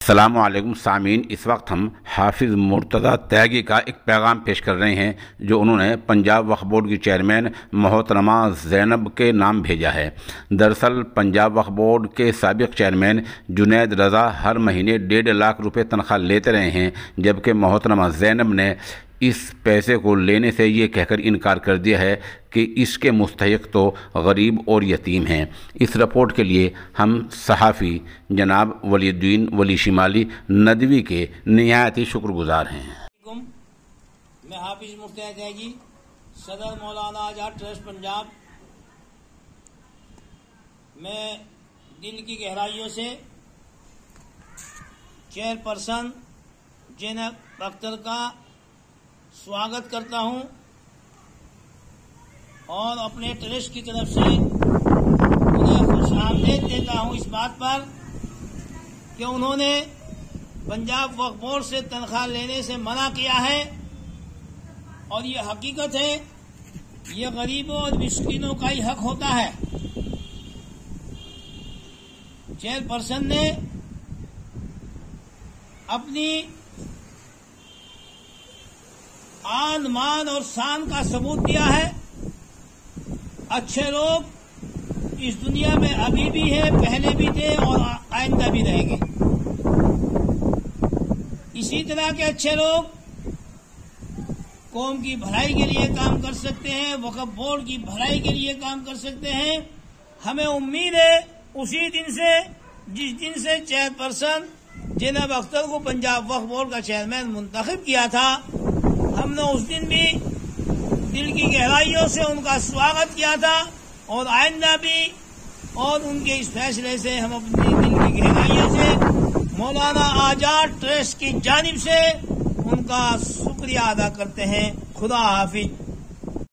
अस्सलामु अलैकुम सामीन, इस वक्त हम हाफिज़ मुर्तज़ा त्यागी का एक पैगाम पेश कर रहे हैं जो उन्होंने पंजाब वक्फ बोर्ड की चेयरमैन मोहतरमा ज़ैनब के नाम भेजा है। दरअसल पंजाब वक्फ बोर्ड के साबिक़ चेयरमैन जुनैद रज़ा हर महीने 1.5 लाख रुपए तनख्वाह लेते रहे हैं, जबकि मोहतरमा ज़ैनब ने इस पैसे को लेने से ये कहकर इनकार कर दिया है कि इसके मुस्तहिक़ तो गरीब और यतीम हैं। इस रिपोर्ट के लिए हम सहाफ़ी जनाब वलीउद्दीन वली शिमाली नदवी के निहायत ही शुक्रगुजार हैं। मैं हाफिज़ मुर्तज़ा त्यागी, सदर मौलाना आज़ाद ट्रस्ट पंजाब। मैं दिल की गहराइयों से चेयरपर्सन ज़ैनब अख्तर का स्वागत करता हूं और अपने ट्रस्ट की तरफ से उन्हें खुशामदीद देता हूं इस बात पर कि उन्होंने पंजाब वक्फ बोर्ड से तनख्वाह लेने से मना किया है। और ये हकीकत है, ये गरीबों और मिस्कीनों का ही हक होता है। चेयरपर्सन ने अपनी आन मान और शान का सबूत दिया है। अच्छे लोग इस दुनिया में अभी भी हैं, पहले भी थे और आइंदा भी रहेंगे। इसी तरह के अच्छे लोग कौम की भलाई के लिए काम कर सकते हैं, वक्फ बोर्ड की भलाई के लिए काम कर सकते हैं। हमें उम्मीद है उसी दिन से, जिस दिन से चेयरपर्सन ज़ैनब अख्तर को पंजाब वक्फ बोर्ड का चेयरमैन मुंतखब किया था, हमने उस दिन भी दिल की गहराइयों से उनका स्वागत किया था और आइंदा भी। और उनके इस फैसले से हम अपनी दिल की गहराइयों से मौलाना आज़ाद ट्रस्ट की जानिब से उनका शुक्रिया अदा करते हैं। खुदा हाफिज।